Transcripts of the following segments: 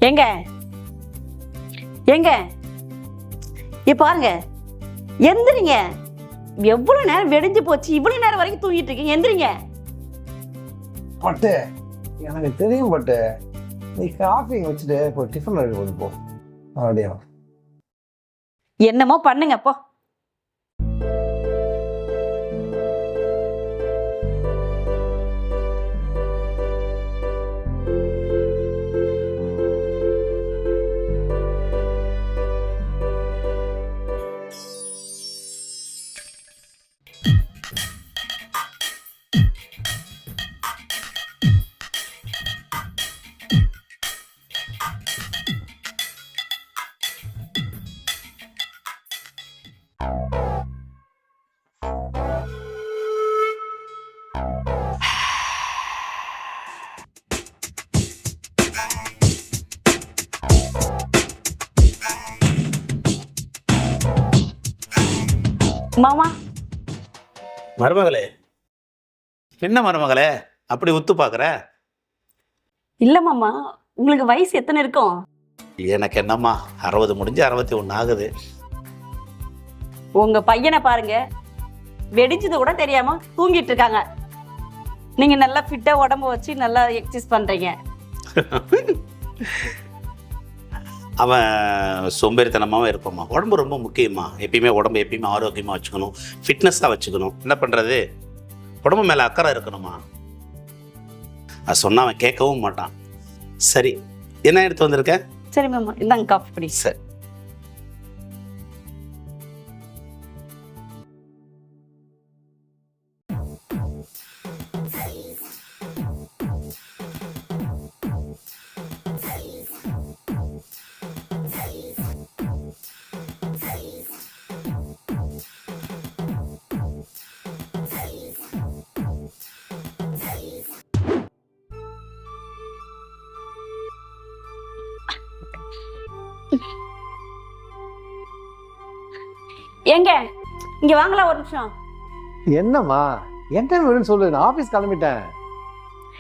எங்க எங்க பாருங்க, எந்திரிங்க. எவ்வளவு நேரம் வெடிஞ்சு போச்சு, இவ்வளவு நேரம் வரைக்கும் தூங்கிட்டு இருக்கீங்க. எந்திரிங்க. பட்டு எனக்கு தெரியும் பட்டு, நீ காஃபி வச்சுட்டு இப்போ டிஃபன் ரெடி பண்ணி போ. அப்படியா? என்னமோ பண்ணுங்க போ. மாமா. மருமகளே, என்ன மருமகளே அப்படி உத்து பாக்குற? இல்ல மாமா, உங்களுக்கு வயசு எத்தனை இருக்கும்? எனக்கு என்னம்மா 60 முடிஞ்சு 61 ஆகுது. உங்க பையனை பாருங்க, வெடிச்சது கூட தெரியாம தூங்கிட்டு இருக்காங்க. நீங்க நல்லா ஃபிட்டா உடம்பு வச்சு நல்லா எக்ஸசைஸ் பண்றீங்க. அவன் சோம்பேறித்தனமாகவும் இருப்பாம்மா. உடம்பு ரொம்ப முக்கியமா. எப்பயுமே உடம்பு எப்பயுமே ஆரோக்கியமாக வச்சுக்கணும், ஃபிட்னஸாக வச்சுக்கணும். என்ன பண்ணுறது, உடம்பு மேலே அக்கறை இருக்கணுமா. அது சொன்னால் அவன் கேட்கவும் மாட்டான். சரி, என்ன எடுத்து வந்திருக்க? சரி மாமா, இந்தாங்க காஃபி குடி. சரி. ஏங்க இங்க வாங்கலாம் ஒரு நிமிஷம். என்னம்மா, என்ன வேணும்னு சொல்லு, நான் ஆஃபீஸ் கிளம்பிட்டேன்.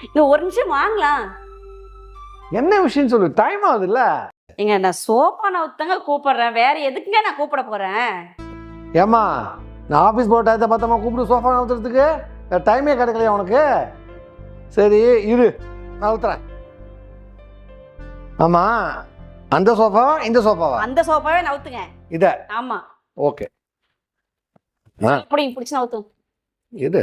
இங்க ஒரு நிமிஷம் வாங்கலாம். என்ன விஷயம் சொல்லு, டைம் ஆகுதுல்ல. ஏங்க நான் சோஃபா நவுத்தாங்க கூப்பிடுறேன், வேற எதுக்குங்க நான் கூப்பிட போறேன்? ஏம்மா, நான் ஆஃபீஸ் போகிற டயத்தை பார்த்தமா கூப்பிட்டு சோஃபா நவுத்துறதுக்கு டைமே கிடைக்கலையா உனக்கு? சரி இரு, நான் ஊத்துறேன். ஆமா, அந்த சோஃபாவா இந்த சோஃபாவா? அந்த சோஃபாவே நவுத்துங்க. இத? ஆமா. ஓகே. அப்படி பிடிச்சி நவுத்து. இது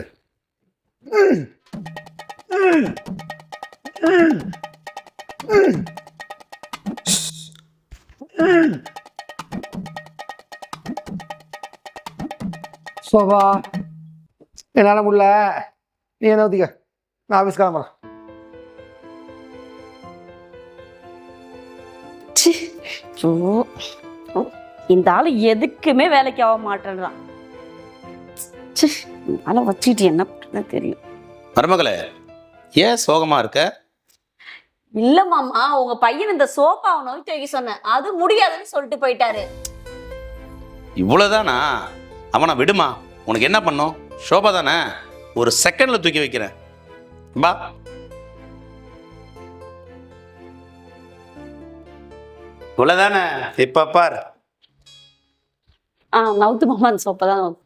சோஃபா என்னால முடியல, நீ என்ன ஊத்திக்க, நான் ஆஃபீஸ் கிளம்புறேன். இந்த ஆளு எதுக்குமே வேலைக்கு ஆக மாட்டேன்றான். ஆளை வச்சுக்கிட்டு என்ன பண்ண தெரியும். மருமகளே, ஏன் சோகமா இருக்க? இல்ல மாமா, உங்க பையன் இந்த சோஃபாவை நோக்கி வைக்க சொன்னேன், அது முடியாதுன்னு சொல்லிட்டு போயிட்டாரு. இவ்வளவுதானா? அவனை விடுமா, உனக்கு என்ன பண்ணும்? ஷோபா தானே, ஒரு செகண்ட்ல தூக்கி வைக்கிறேன். பா. இவ்வளவுதானே, இப்ப பார். நவுத்து மாமா, அந்த சோஃபா தான் நவுத்து.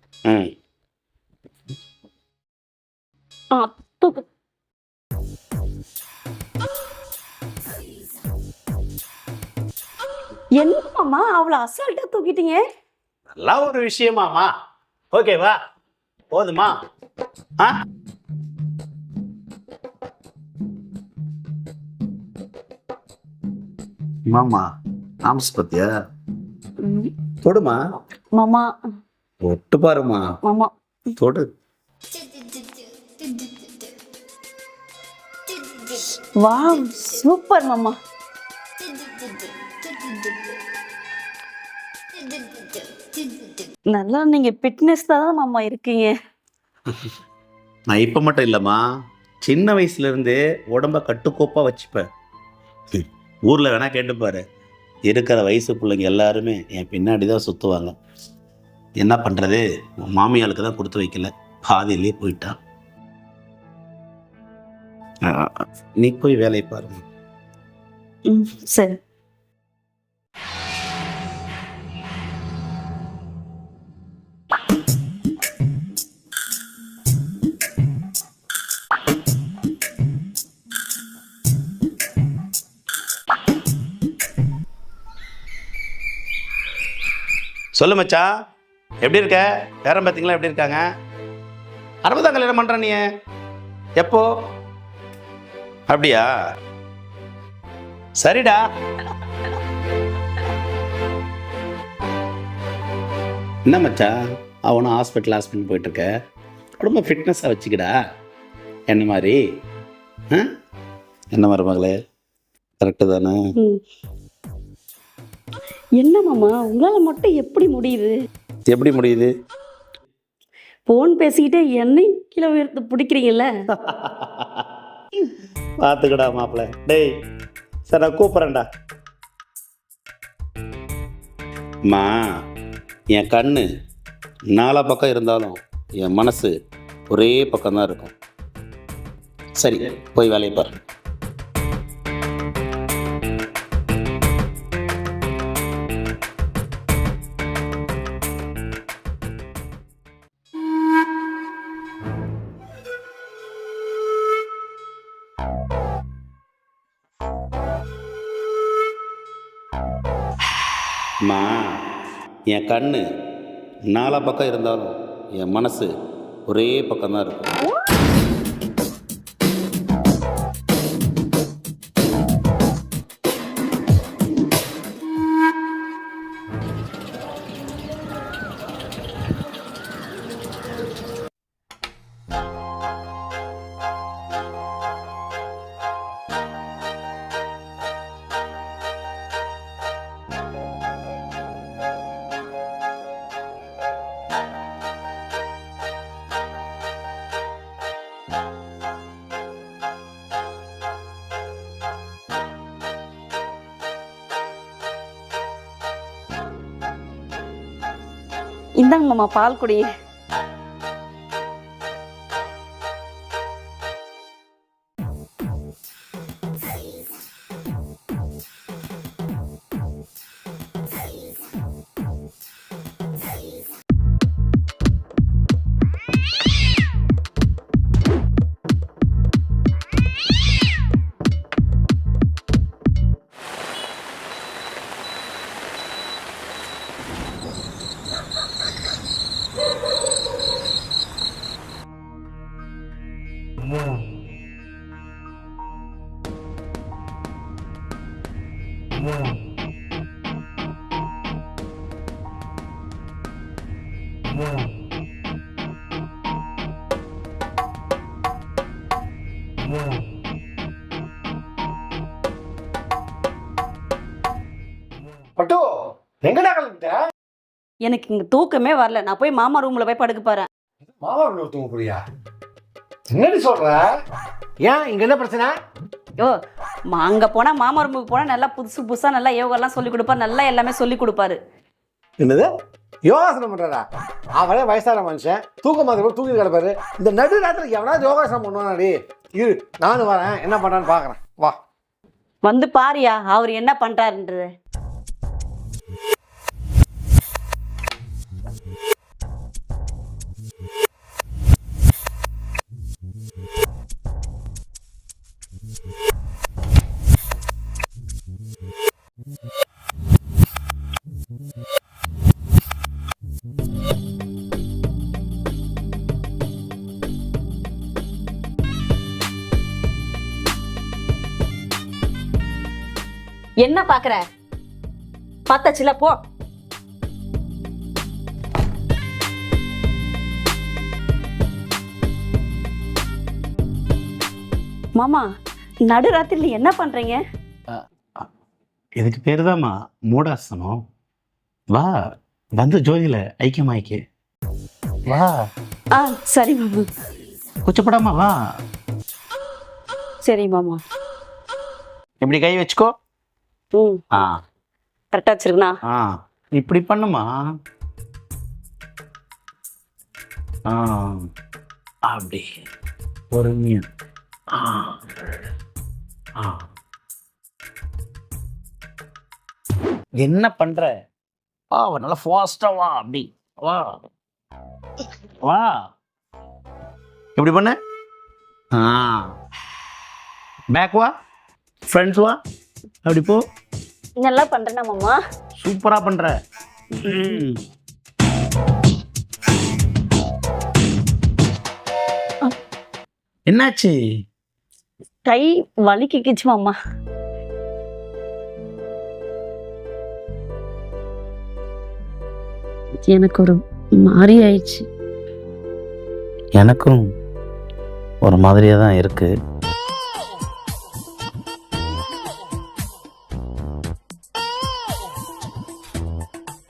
தூக்கு. என்ன மாமா அவ்வளவு அசால்ட்டா தூக்கிட்டீங்க? நல்லா ஒரு விஷயமாமா. ஓகேவா, போதுமா? மாமா ஆம்ஸ் பத்தியா? தொடுமா மாமா, ஒட்டு பாருமா. மாமா தொடு. வாவ், சூப்பர் மாமா. நல்லா நீங்க ஃபிட்னஸ் தான் மாமா இருக்கீங்க. நான் இப்ப மட்டும் இல்லம்மா, சின்ன வயசுல இருந்தே உடம்ப கட்டுக்கோப்பா வச்சுப்பேன். ஊர்ல வேணா கேட்டு பாரு, இருக்கிற வயசு பிள்ளைங்க எல்லாருமே என் பின்னாடி தான் சுற்றுவாங்க. என்ன பண்ணுறது, மாமியாளுக்கு தான் கொடுத்து வைக்கல. பாதியிலே போயிட்டா. நீ போய் வேலையை பாருங்க. ம் சரி. சொல்லு மச்சான், எப்படி இருக்க? பேரன் பார்த்தீங்களா எப்படி இருக்காங்க? 60 கல்யாணம் பண்ற நீ எப்போ? அப்படியா? சரிடா. என்ன மச்சான், அவனும் ஹாஸ்பிட்டல் போயிட்டு இருக்க, ரொம்ப ஃபிட்னஸாக வச்சுக்கடா. என்ன மாதிரி என்ன மாதிரி மகளே, கரெக்டு தானே? என்ன மாமா உங்களால மட்டும் எப்படி முடியுது? எப்படி முடியுது? போன் பேசிக்கிட்டே என்னை கீழே உயர்த்து பிடிக்கிறீங்கல்ல. பார்த்துக்கடா மாப்பிள்ள. டேய் சார், நான் கூப்பிட்றேன்டா. அம்மா, என் கண்ணு 4 பக்கம் இருந்தாலும் என் மனசு ஒரே பக்கம்தான் இருக்கும். சரி, போய் வேலையை பாரு. அம்மா, என் கண்ணு 4 பக்கம் இருந்தாலும் என் மனசு ஒரே பக்கம்தான் இருக்கும். இந்தாங்க மாமா பால் குடி. பட்டு எங்கடா கிளம்பிட்ட? எனக்கு இங்க தூக்கமே வரல. நான் போய் மாமா ரூம்ல போய் படுக்க போறேன். மாமா வீட்டுல தூங்க போறியா? என்னடி சொல்ற? ஏன் இங்க என்ன பிரச்சனை? யோ, அங்க போனா மாமா ரூமுக்கு போனா நல்லா புதுசு புதுசா நல்லா யோகாலாம் சொல்லி கொடுப்பாரு, நல்லா எல்லாமே சொல்லி கொடுப்பாரு. என்னது யோகாசனம் பண்றாரா? அவரே வயசான மனுஷன், தூக்க மாதிரி கூட தூக்கி கிடப்பாரு. இந்த நடு நேரத்தில் எவனாவது யோகாசனம் பண்ணுவானாடி? இரு, நானும் வரேன், என்ன பண்றான்னு பாக்குறேன். வா வந்து பாரியா அவர் என்ன பண்றாருன்றது. என்ன பாக்குற? பார்த்தாச்சுல, போ. மாமா, நடுராத்திரில என்ன பண்றீங்க? இதுக்கு பேர் தான்மா மூடாசனம். வா, வந்து ஜோதியில ஐக்கியமாய்க்கு. வா. சரி மாமா. கூச்சப்படாமா வா. சரி மாமா. இப்படி கை வச்சுக்கோ. கரெக்டா வச்சிருக்கா? இப்படி பண்ணுமா. அப்படி பொறுமையா. ஆ ஆ என்ன பண்ற? வா நல்லா ஃபாஸ்டா வா. அப்படி வா வா. எப்படி பண்ண? ஆ பேக் வா, ஃப்ரண்ட்ஸ் வா. அப்படி போ. நல்லா பண்றேனா மாமா? சூப்பரா பண்ற. ம். என்னாச்சு? கை வலிக்கிச்சு மாமா. எனக்கு ஒரு மாதிரி ஆயிடுச்சு. எனக்கும் ஒரு மாதிரியா தான் இருக்கு.